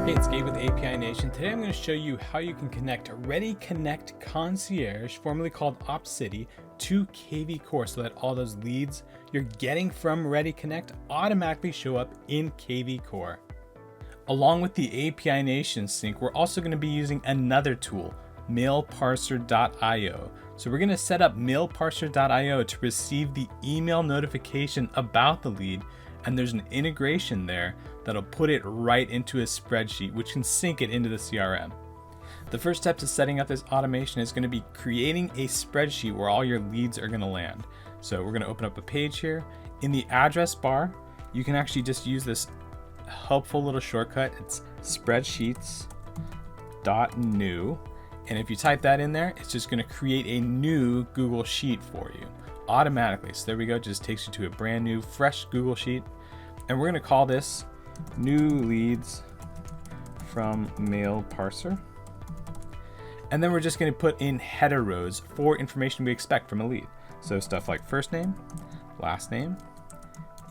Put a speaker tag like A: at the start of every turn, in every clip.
A: Hey, it's Gabe with API Nation. Today I'm going to show you how you can connect ReadyConnect Concierge, formerly called Opcity, to kvCORE so that all those leads you're getting from ReadyConnect automatically show up in kvCORE. Along with the API Nation sync, we're also going to be using another tool, Mailparser.io. So we're going to set up Mailparser.io to receive the email notification about the lead, and there's an integration there that'll put it right into a spreadsheet, which can sync it into the CRM. The first step to setting up this automation is going to be creating a spreadsheet where all your leads are going to land. So we're going to open up a page here. In the address bar, you can actually just use this helpful little shortcut. It's spreadsheets.new. And if you type that in there, it's just going to create a new Google Sheet for you automatically. So there we go. It just takes you to a brand new, fresh Google Sheet. And we're going to call this New Leads from Mailparser. And then we're just going to put in header rows for information we expect from a lead. So stuff like first name, last name,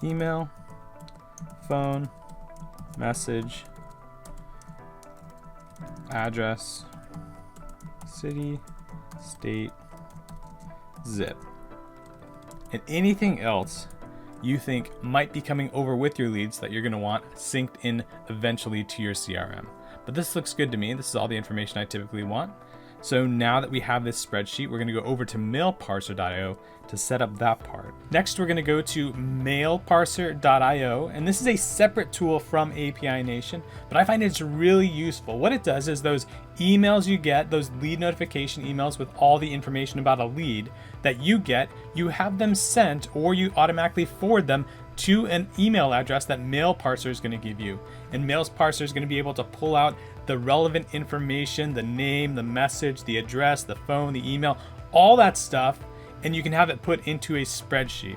A: email, phone, message, address, city, state, zip, and anything else you think might be coming over with your leads that you're going to want synced in eventually to your CRM. But this looks good to me. This is all the information I typically want. So now that we have this spreadsheet, we're going to go over to Mailparser.io to set up that part. Next, we're going to go to Mailparser.io, and this is a separate tool from API Nation, but I find it's really useful. What it does is those emails you get, those lead notification emails with all the information about a lead that you get, you have them sent or you automatically forward them to an email address that Mailparser is going to give you. And Mailparser is going to be able to pull out the relevant information, the name, the message, the address, the phone, the email, all that stuff, and you can have it put into a spreadsheet.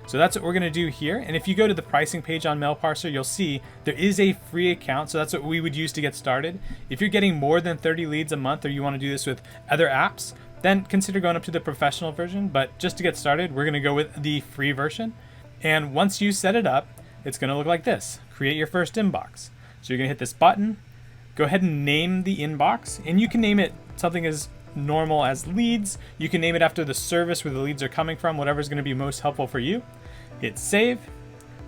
A: So that's what we're going to do here. And if you go to the pricing page on Mailparser, you'll see there is a free account. So that's what we would use to get started. If you're getting more than 30 leads a month, or you want to do this with other apps, then consider going up to the professional version. But just to get started, we're going to go with the free version. And once you set it up, it's going to look like this. Create your first inbox. So you're going to hit this button, go ahead and name the inbox, and you can name it something as normal as leads. You can name it after the service where the leads are coming from, whatever is going to be most helpful for you. Hit save,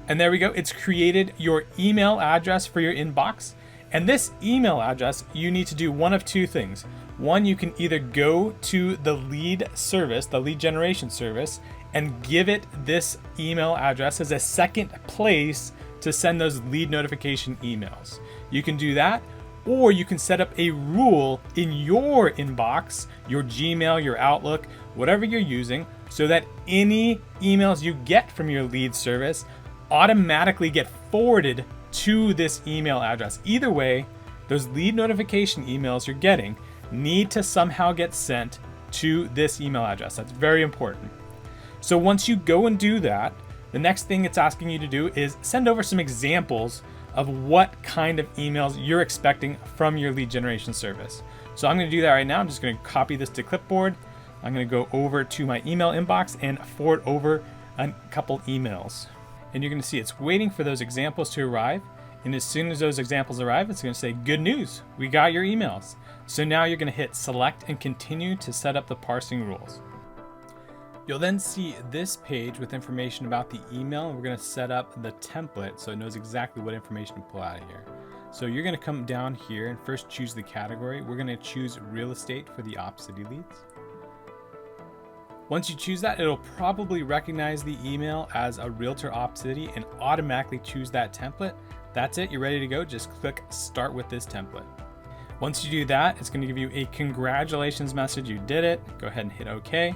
A: and there we go. It's created your email address for your inbox. And this email address, you need to do one of two things. One, you can either go to the lead service, the lead generation service, and give it this email address as a second place to send those lead notification emails. You can do that, or you can set up a rule in your inbox, your Gmail, your Outlook, whatever you're using, so that any emails you get from your lead service automatically get forwarded to this email address. Either way, those lead notification emails you're getting need to somehow get sent to this email address. That's very important. So once you go and do that, the next thing it's asking you to do is send over some examples of what kind of emails you're expecting from your lead generation service. So I'm going to do that right now. I'm just going to copy this to clipboard. I'm going to go over to my email inbox and forward over a couple emails. And you're going to see it's waiting for those examples to arrive. And as soon as those examples arrive, it's going to say, good news, we got your emails. So now you're going to hit select and continue to set up the parsing rules. You'll then see this page with information about the email, and we're going to set up the template so it knows exactly what information to pull out of here. So you're going to come down here and first choose the category. We're going to choose real estate for the Opcity leads. Once you choose that, it'll probably recognize the email as a Realtor Opcity and automatically choose that template. That's it, you're ready to go. Just click start with this template. Once you do that, it's going to give you a congratulations message. You did it. Go ahead and hit OK.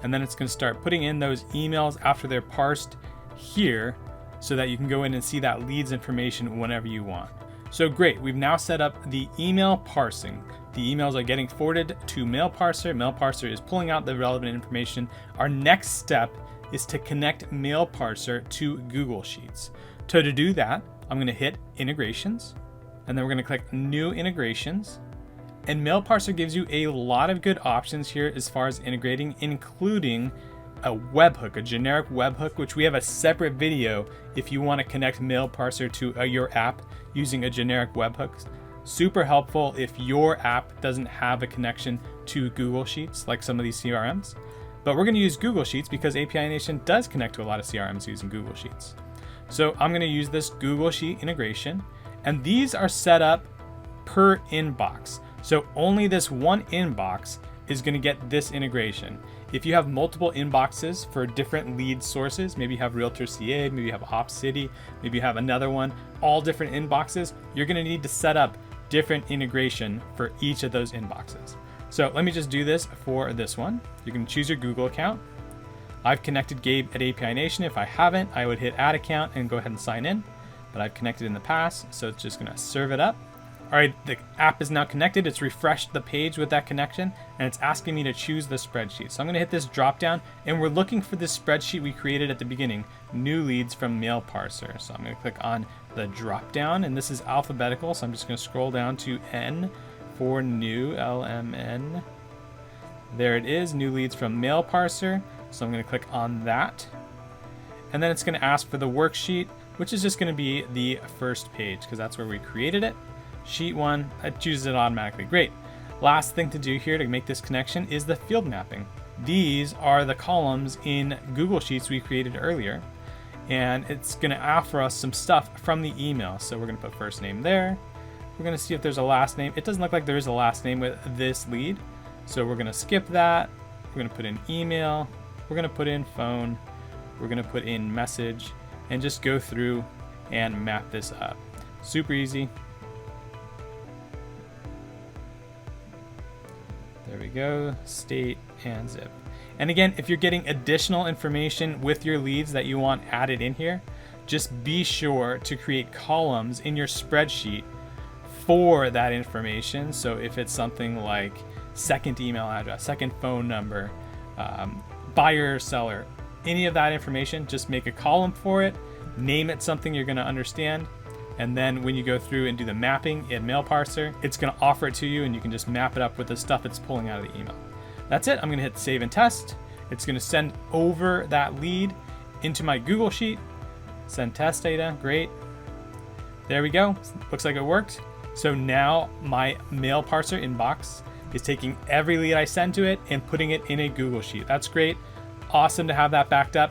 A: And then it's going to start putting in those emails after they're parsed here so that you can go in and see that leads information whenever you want. So great, we've now set up the email parsing. The emails are getting forwarded to Mailparser. Mailparser is pulling out the relevant information. Our next step is to connect Mailparser to Google Sheets. So to do that, I'm going to hit integrations, and then we're going to click new integrations. And Mailparser gives you a lot of good options here as far as integrating, including a webhook, a generic webhook, which we have a separate video if you want to connect Mailparser to your app using a generic webhook. Super helpful if your app doesn't have a connection to Google Sheets like some of these CRMs. But we're going to use Google Sheets because API Nation does connect to a lot of CRMs using Google Sheets. So I'm going to use this Google Sheet integration, and these are set up per inbox. So only this one inbox is going to get this integration. If you have multiple inboxes for different lead sources, maybe you have Realtor CA, maybe you have Opcity, maybe you have another one, all different inboxes, you're going to need to set up different integration for each of those inboxes. So let me just do this for this one. You can choose your Google account. I've connected Gabe at API Nation. If I haven't, I would hit add account and go ahead and sign in, but I've connected in the past, so it's just gonna serve it up. All right, the app is now connected. It's refreshed the page with that connection, and it's asking me to choose the spreadsheet. So I'm gonna hit this drop down, and we're looking for this spreadsheet we created at the beginning, new leads from Mailparser. So I'm gonna click on the drop down, and this is alphabetical, so I'm just gonna scroll down to N for new, LMN. There it is, new leads from Mailparser. So I'm gonna click on that. And then it's gonna ask for the worksheet, which is just gonna be the first page, because that's where we created it. Sheet 1, it chooses it automatically. Great. Last thing to do here to make this connection is the field mapping. These are the columns in Google Sheets we created earlier, and it's gonna offer us some stuff from the email. So we're gonna put first name there. We're gonna see if there's a last name. It doesn't look like there is a last name with this lead, so we're gonna skip that. We're gonna put in email. We're gonna put in phone. We're gonna put in message, and just go through and map this up. Super easy. There we go, state and zip. And again, if you're getting additional information with your leads that you want added in here, just be sure to create columns in your spreadsheet for that information. So if it's something like second email address, second phone number, buyer, seller, any of that information, just make a column for it, name it something you're gonna understand, and then when you go through and do the mapping in Mailparser, it's gonna offer it to you and you can just map it up with the stuff it's pulling out of the email. That's it. I'm gonna hit save and test. It's gonna send over that lead into my Google Sheet. Send test data, great. There we go, looks like it worked. So now my Mailparser inbox is taking every lead I send to it and putting it in a Google Sheet. That's great, awesome to have that backed up.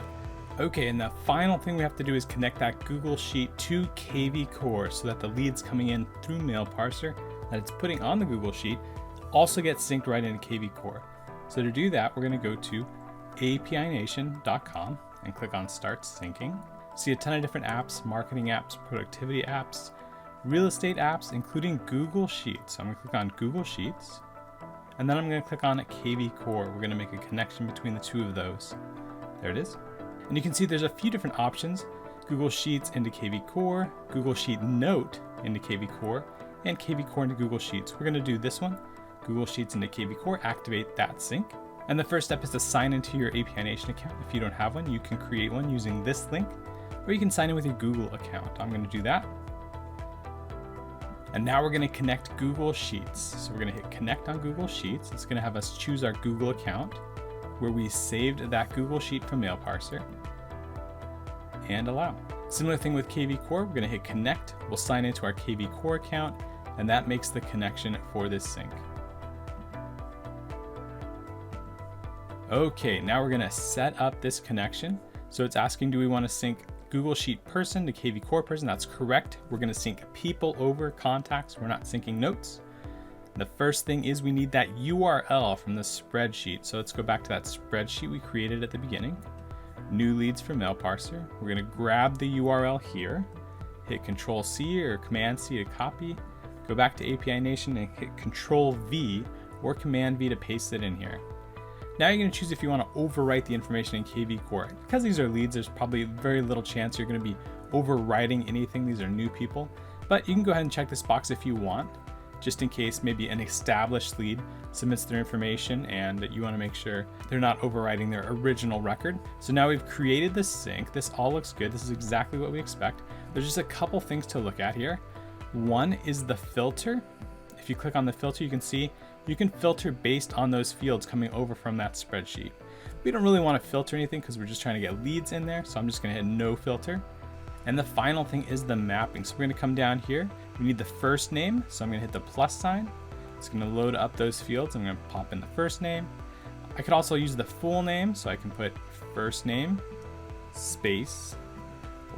A: Okay, and the final thing we have to do is connect that Google Sheet to kvCORE so that the leads coming in through Mailparser that it's putting on the Google Sheet also get synced right into kvCORE. So to do that, we're gonna go to apination.com and click on Start Syncing. See a ton of different apps, marketing apps, productivity apps, real estate apps, including Google Sheets. So I'm gonna click on Google Sheets, and then I'm gonna click on kvCORE. We're gonna make a connection between the two of those. There it is. And you can see there's a few different options: Google Sheets into kvCORE, Google Sheet Note into kvCORE, and kvCORE into Google Sheets. We're gonna do this one, Google Sheets into kvCORE, activate that sync. And the first step is to sign into your API Nation account. If you don't have one, you can create one using this link, or you can sign in with your Google account. I'm gonna do that. And now we're gonna connect Google Sheets. So we're gonna hit connect on Google Sheets. It's gonna have us choose our Google account where we saved that Google Sheet from Mailparser, and allow. Similar thing with kvCORE, we're gonna hit connect. We'll sign into our kvCORE account, and that makes the connection for this sync. Okay, now we're gonna set up this connection. So it's asking, do we wanna sync Google Sheet person to kvCORE person? That's correct. We're gonna sync people over contacts. We're not syncing notes. The first thing is we need that URL from the spreadsheet. So let's go back to that spreadsheet we created at the beginning. New leads from Mailparser. We're gonna grab the URL here, hit Control C or Command C to copy, go back to API Nation and hit Control V or Command V to paste it in here. Now you're gonna choose if you wanna overwrite the information in kvCORE. Because these are leads, there's probably very little chance you're gonna be overwriting anything. These are new people, but you can go ahead and check this box if you want, just in case maybe an established lead submits their information and that you wanna make sure they're not overwriting their original record. So now we've created this sync. This all looks good. This is exactly what we expect. There's just a couple things to look at here. One is the filter. If you click on the filter, you can see you can filter based on those fields coming over from that spreadsheet. We don't really want to filter anything because we're just trying to get leads in there. So I'm just going to hit no filter. And the final thing is the mapping. So we're going to come down here. We need the first name, so I'm going to hit the plus sign. It's going to load up those fields. I'm going to pop in the first name. I could also use the full name, so I can put first name, space,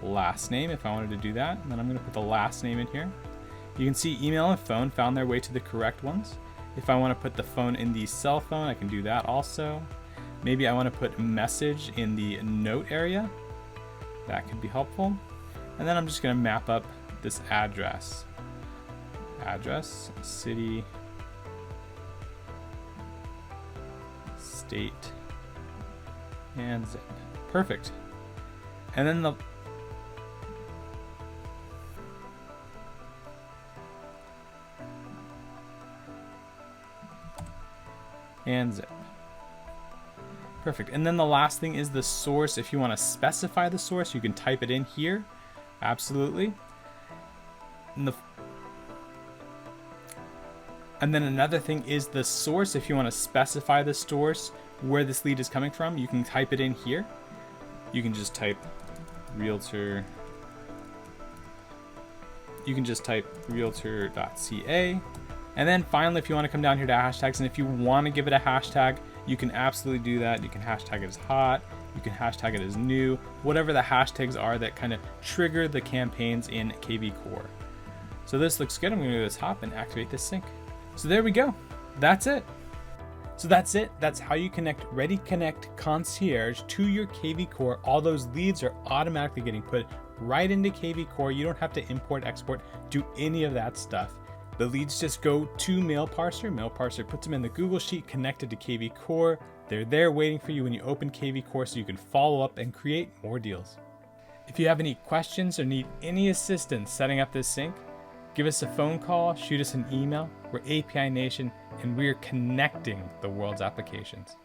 A: last name if I wanted to do that. And then I'm going to put the last name in here. You can see email and phone found their way to the correct ones. If I want to put the phone in the cell phone, I can do that also. Maybe I want to put message in the note area. That could be helpful. And then I'm just going to map up this address. Address, city, state, and zip. Perfect. And then the and zip. Perfect. And then the last thing is the source. If you want to specify the source, you can type it in here. Absolutely. And then another thing is the source. If you want to specify the source where this lead is coming from, you can type it in here. You can just type realtor. You can just type realtor.ca. And then finally, if you want to come down here to hashtags, and if you want to give it a hashtag, you can absolutely do that. You can hashtag it as hot. You can hashtag it as new. Whatever the hashtags are that kind of trigger the campaigns in kvCORE. So this looks good. I'm going to do this hop and activate this sync. So there we go. That's it. So that's it. That's how you connect ReadyConnect Concierge to your kvCORE. All those leads are automatically getting put right into kvCORE. You don't have to import, export, do any of that stuff. The leads just go to Mailparser. Mailparser puts them in the Google Sheet connected to kvCORE. They're there waiting for you when you open kvCORE so you can follow up and create more deals. If you have any questions or need any assistance setting up this sync, give us a phone call, shoot us an email. We're API Nation, and we're connecting the world's applications.